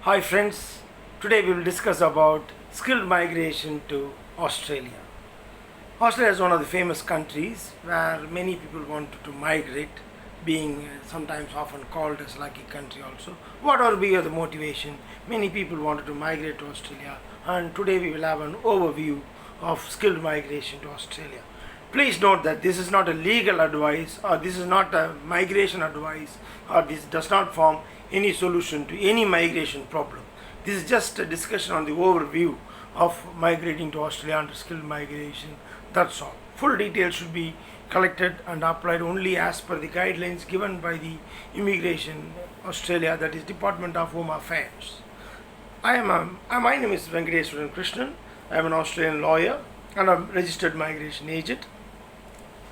Hi friends, today we will discuss about skilled migration to Australia. Australia is one of the famous countries where many people wanted to migrate, being sometimes often called as lucky country also. Whatever be the motivation, many people wanted to migrate to Australia, and today we will have an overview of skilled migration to Australia. Please note that this is not a legal advice, or this is not a migration advice, or this does not form any solution to any migration problem. This is just a discussion on the overview of migrating to Australia under skilled migration. That's all. Full details should be collected and applied only as per the guidelines given by the Immigration Australia, that is Department of Home Affairs. My name is Venkateswaran Krishnan. I am an Australian lawyer and a registered migration agent,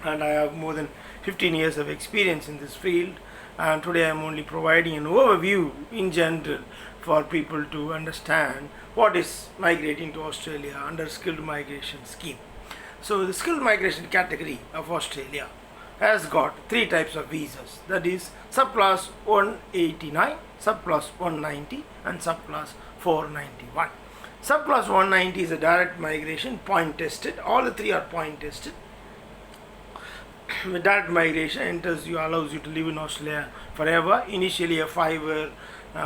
and I have more than 15 years of experience in this field. And today I am only providing an overview in general for people to understand what is migrating to Australia under skilled migration scheme. So the skilled migration category of Australia has got three types of visas, that is subclass 189, subclass 190 and subclass 491. Subclass 190 is a direct migration, point tested. All the three are point tested. With direct migration allows you to live in Australia forever. Initially a 5-year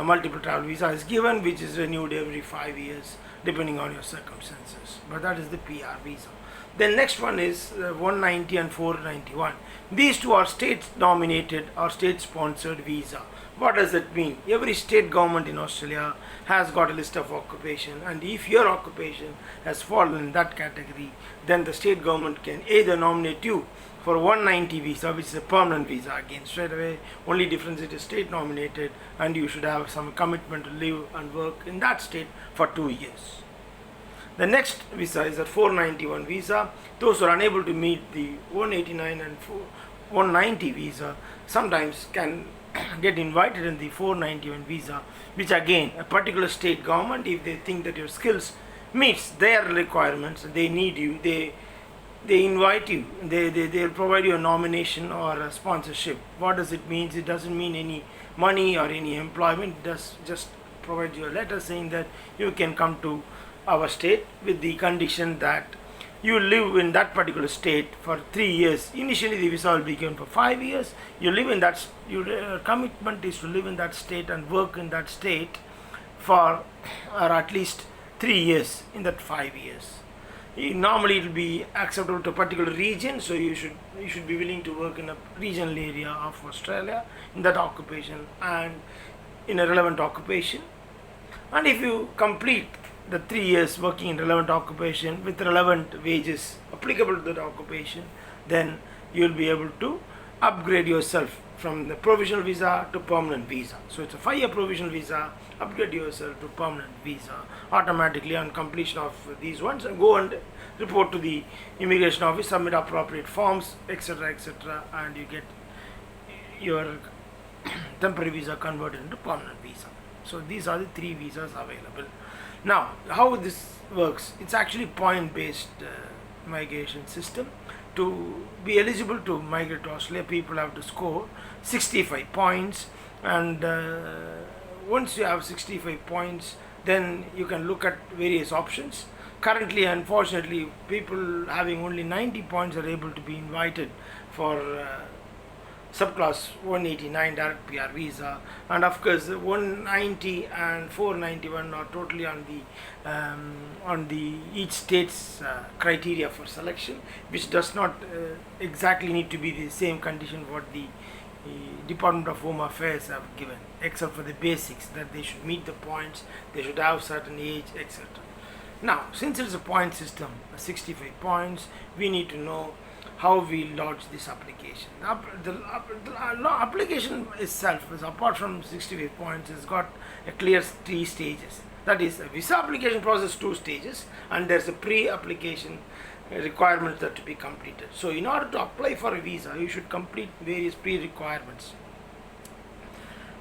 multiple travel visa is given, which is renewed every 5 years depending on your circumstances, but that is the PR visa. Then next one is 190 and 491. These two are state nominated or state sponsored visa. What does that mean? Every state government in Australia has got a list of occupation, and if your occupation has fallen in that category, then the state government can either nominate you for 190 visa, which is a permanent visa. Again, straight away, only difference it is state nominated, and you should have some commitment to live and work in that state for 2 years. The next visa is a 491 visa. Those who are unable to meet the 189 and 190 visa sometimes can get invited in the 491 visa, which again a particular state government, if they think that your skills meets their requirements, they need you, they invite you, they'll provide you a nomination or a sponsorship. What does it mean? It doesn't mean any money or any employment. It does just provide you a letter saying that you can come to our state with the condition that you live in that particular state for 3 years. Initially the visa will be given for 5 years. You live in that, your commitment is to live in that state and work in that state for or at least 3 years in that 5 years. Normally it will be acceptable to a particular region, so you should be willing to work in a regional area of Australia in that occupation and in a relevant occupation. And if you complete the 3 years working in relevant occupation with relevant wages applicable to that occupation, then you will be able to upgrade yourself from the provisional visa to permanent visa. So it's a 5-year provisional visa, upgrade yourself to permanent visa automatically on completion of these ones, and go and report to the immigration office, submit appropriate forms, etc., and you get your temporary visa converted into permanent visa. So these are the three visas available. Now, how this works? It's actually point-based migration system. To be eligible to migrate to Australia, people have to score 65 points, and once you have 65 points, then you can look at various options. Currently, unfortunately, people having only 90 points are able to be invited for subclass 189 direct PR visa, and of course 190 and 491 are totally on the each state's criteria for selection, which does not exactly need to be the same condition what the Department of Home Affairs have given, except for the basics that they should meet the points, they should have certain age, etc. Now, since it's a point system, 65 points, we need to know how we lodge this application. The application itself is, apart from 65 points, has got a clear 3 stages. That is, a visa application process 2 stages, and there's a pre-application requirements that to be completed. So in order to apply for a visa, you should complete various pre-requirements.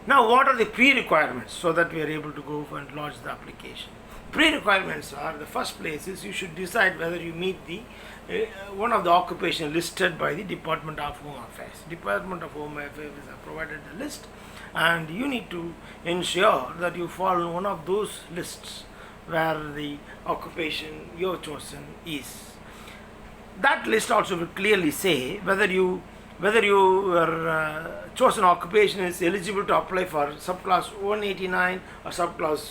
Now, what are the pre-requirements so that we are able to go and lodge the application? Pre-requirements are, the first place is you should decide whether you meet the one of the occupation listed by the Department of Home Affairs. Department of Home Affairs have provided the list, and you need to ensure that you fall in one of those lists where the occupation you have chosen is. That list also will clearly say whether your chosen occupation is eligible to apply for subclass 189 or subclass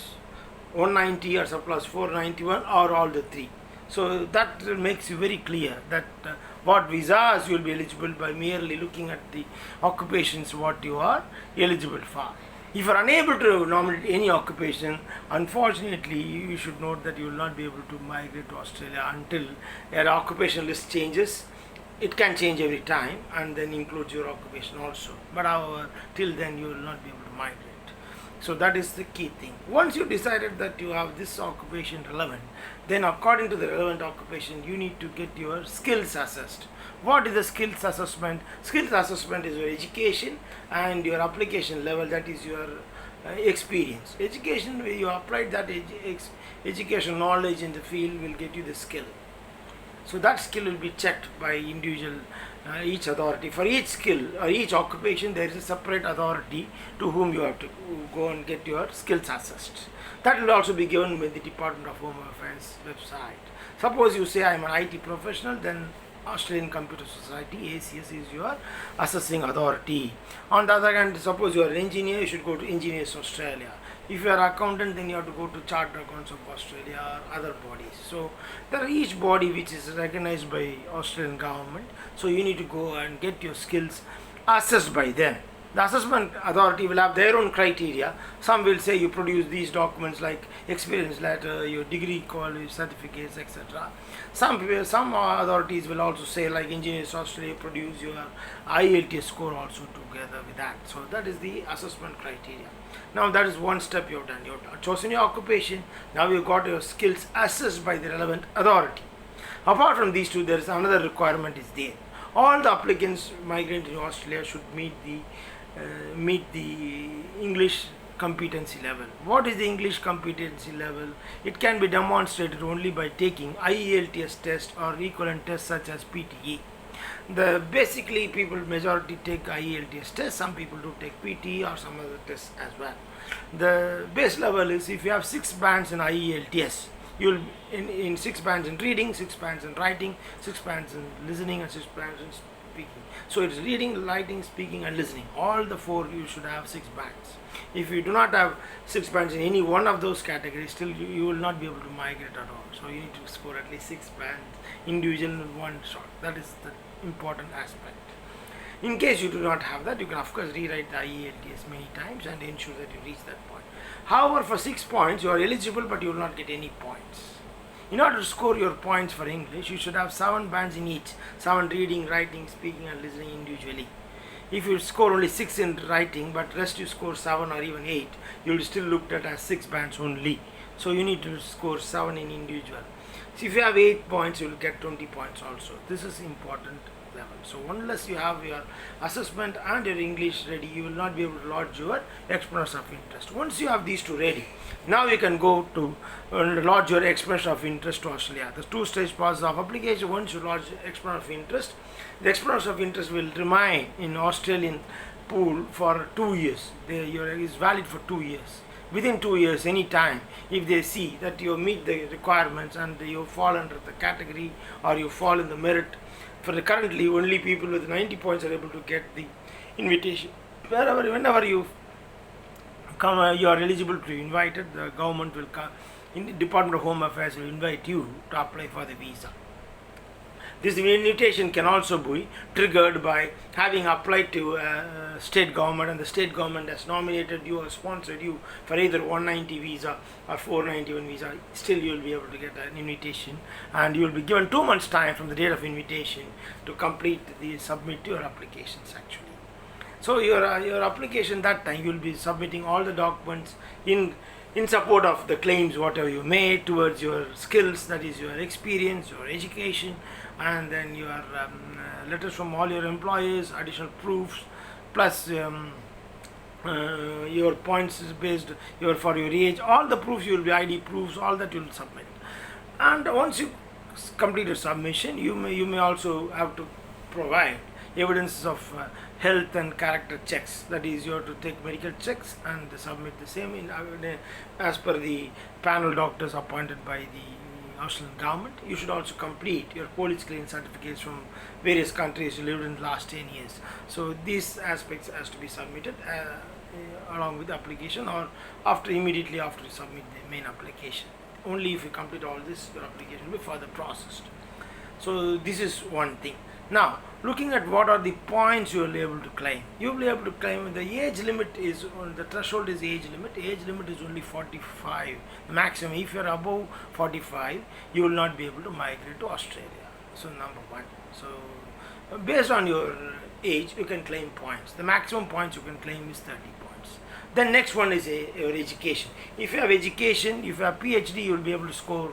190 or subclass 491 or all the three. So that makes you very clear that what visas you will be eligible by merely looking at the occupations what you are eligible for. If you are unable to nominate any occupation, unfortunately you should note that you will not be able to migrate to Australia until your occupation list changes. It can change every time and then includes your occupation also. But however, till then you will not be able to migrate. So that is the key thing. Once you decided that you have this occupation relevant, then according to the relevant occupation, you need to get your skills assessed. What is the skills assessment? Skills assessment is your education and your application level, that is your experience. Education, where you applied that education knowledge in the field, will get you the skill. So that skill will be checked by individual, each authority. For each skill or each occupation, there is a separate authority to whom you have to go and get your skills assessed. That will also be given by the Department of Home Affairs website. Suppose you say I am an IT professional, then Australian Computer Society ACS is your assessing authority. On the other hand, suppose you are an engineer, you should go to Engineers Australia. If you are an accountant, then you have to go to Chartered Accountants of Australia or other bodies. So there are each body which is recognized by Australian government. So you need to go and get your skills assessed by them. The assessment authority will have their own criteria. Some will say you produce these documents like experience letter, your degree, college certificates, etc. Some authorities will also say, like Engineers Australia, produce your IELTS score also together with that. So that is the assessment criteria. Now that is one step you have done. You have chosen your occupation. Now you got your skills assessed by the relevant authority. Apart from these two, there is another requirement is there. All the applicants migrating to Australia should meet the English competency level. What is the English competency level? It can be demonstrated only by taking IELTS test or equivalent tests such as PTE. Basically people majority take IELTS test, some people do take PT or some other tests as well. The base level is, if you have 6 bands in IELTS, you'll in 6 bands in reading, 6 bands in writing, 6 bands in listening, and 6 bands in speaking. So it's reading, writing, speaking and listening. All the 4 you should have 6 bands. If you do not have 6 bands in any one of those categories, still you will not be able to migrate at all. So you need to score at least 6 bands individual in one shot. That is the important aspect. In case you do not have that, you can of course rewrite the IELTS many times and ensure that you reach that point. However, for 6 points you are eligible, but you will not get any points. In order to score your points for English, you should have 7 bands in each. 7 reading, writing, speaking and listening individually. If you score only 6 in writing, but rest you score 7 or even 8, you will still looked at as 6 bands only. So you need to score 7 in individual. So if you have 8 points, you will get 20 points also. This is important level. So unless you have your assessment and your English ready, you will not be able to lodge your expression of interest. Once you have these two ready, now you can go to lodge your expression of interest to Australia. The 2-stage process of application. Once you lodge expression of interest, the expression of interest will remain in Australian pool for 2 years. Is valid for 2 years. Within 2 years, any time, if they see that you meet the requirements and you fall under the category or you fall in the merit, currently only people with 90 points are able to get the invitation. Whenever you come, you are eligible to be invited. The government will come, in the Department of Home Affairs will invite you to apply for the visa. This invitation can also be triggered by having applied to state government, and the state government has nominated you or sponsored you for either 190 visa or 491 visa. Still you will be able to get an invitation, and you will be given 2 months time from the date of invitation to submit your applications actually. So your application, that time you will be submitting all the documents in support of the claims whatever you made towards your skills, that is your experience, your education, and then your letters from all your employers, additional proofs, plus your points based for your age, all the proofs you will be ID proofs, all that you will submit. And once you complete your submission, you may also have to provide evidence of health and character checks. That is, you have to take medical checks and submit the same as per the panel doctors appointed by the Australian government. You should also complete your police clearance certificates from various countries you lived in the last 10 years. So these aspects has to be submitted along with the application, or immediately after you submit the main application. Only if you complete all this, your application will be further processed. So this is one thing. Now, looking at what are the points you will be able to claim. You will be able to claim, the age limit is, the threshold is age limit. Age limit is only 45. The maximum, if you are above 45, you will not be able to migrate to Australia. So number one. So based on your age, you can claim points. The maximum points you can claim is 30 points. Then next one is your education. If you have education, if you have PhD, you will be able to score,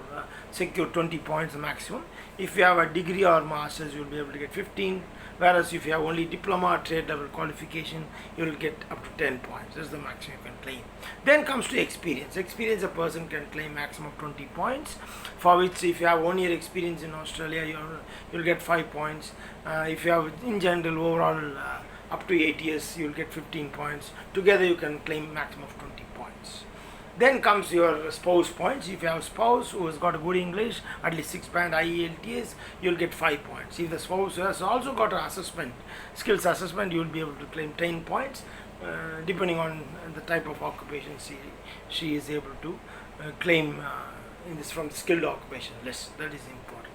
secure 20 points the maximum. If you have a degree or masters, you will be able to get 15. Whereas if you have only diploma or trade level qualification, you will get up to 10 points. That's the maximum you can claim. Then comes to experience. Experience, a person can claim maximum of 20 points, for which if you have 1 year experience in Australia, you'll get 5 points. If you have in general overall up to 8 years, you will get 15 points. Together you can claim maximum of 20 points. Then comes your spouse points. If you have a spouse who has got a good English, at least 6 band IELTS, you'll get 5 points. If the spouse has also got an assessment, skills assessment, you'll be able to claim 10 points, depending on the type of occupation she is able to claim in this from skilled occupation list. That is important.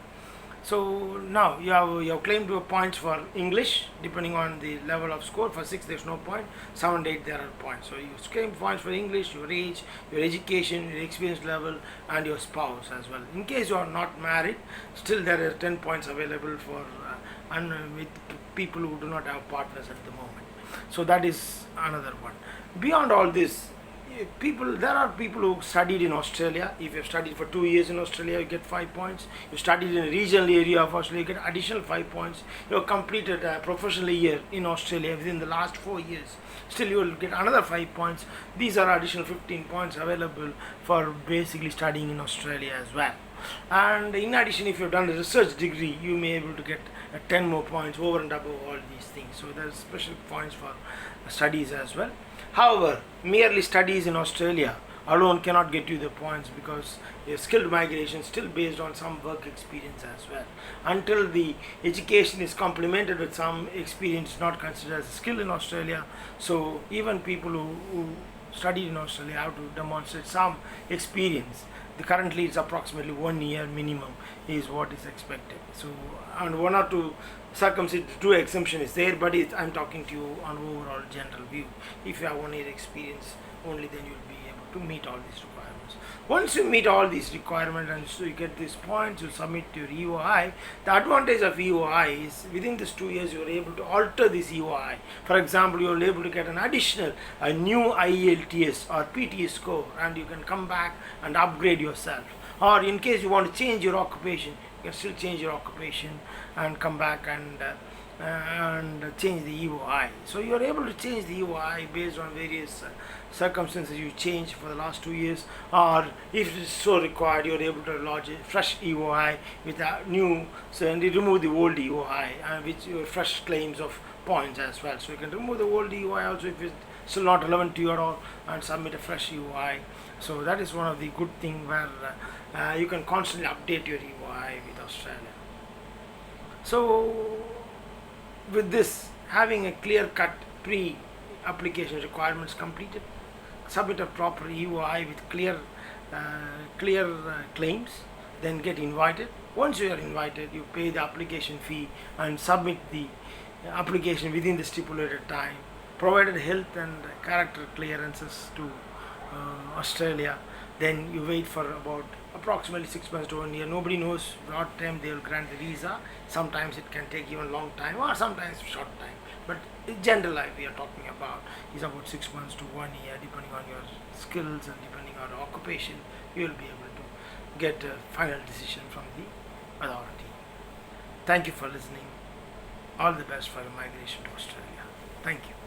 So now you have claimed your points for English, depending on the level of score. For 6 there's no point, 7 and 8 there are points. So you claim points for English, your age, your education, your experience level, and your spouse as well. In case you are not married, still there are 10 points available for with people who do not have partners at the moment. So that is another one. Beyond all this, there are people who studied in Australia. If you have studied for 2 years in Australia, you get 5 points. You studied in a regional area of Australia, you get additional 5 points. You have completed a professional year in Australia within the last 4 years, still you will get another 5 points. These are additional 15 points available for basically studying in Australia as well. And in addition, if you have done a research degree, you may be able to get 10 more points over and above all these things. So there are special points for studies as well. However, merely studies in Australia alone cannot get you the points, because your skilled migration is still based on some work experience as well. Until the education is complemented with some experience, not considered as a skill in Australia. So even people who studied in Australia have to demonstrate some experience. Currently it's approximately 1 year minimum is what is expected. So, and 1 or 2 circumstances, 2 exemption is there, but I'm talking to you on overall general view. If you have 1 year experience, only then you'll be able to meet all these requirements. Once you meet all these requirements and so you get these points, you submit your EOI. The advantage of EOI is within these 2 years you are able to alter this EOI. For example, you are able to get an additional new IELTS or PTE score, and you can come back and upgrade yourself. Or in case you want to change your occupation, you can still change your occupation and come back and change the EOI. So you are able to change the EOI based on various circumstances you change for the last 2 years, or if it is so required, you are able to lodge a fresh EOI with a new, so and you remove the old EOI and which your fresh claims of points as well. So you can remove the old EOI also if it's still not relevant to you at all, and submit a fresh EOI. So that is one of the good things where you can constantly update your EOI with Australia. So with this, having a clear-cut pre-application requirements completed, submit a proper EOI with clear claims, then get invited. Once you are invited, you pay the application fee and submit the application within the stipulated time, provided health and character clearances to Australia. Then you wait for about approximately 6 months to 1 year. Nobody knows what time they will grant the visa. Sometimes it can take even long time, or sometimes short time. But in general, we are talking about is about 6 months to 1 year, depending on your skills and depending on your occupation. You will be able to get a final decision from the authority. Thank you for listening. All the best for your migration to Australia. Thank you.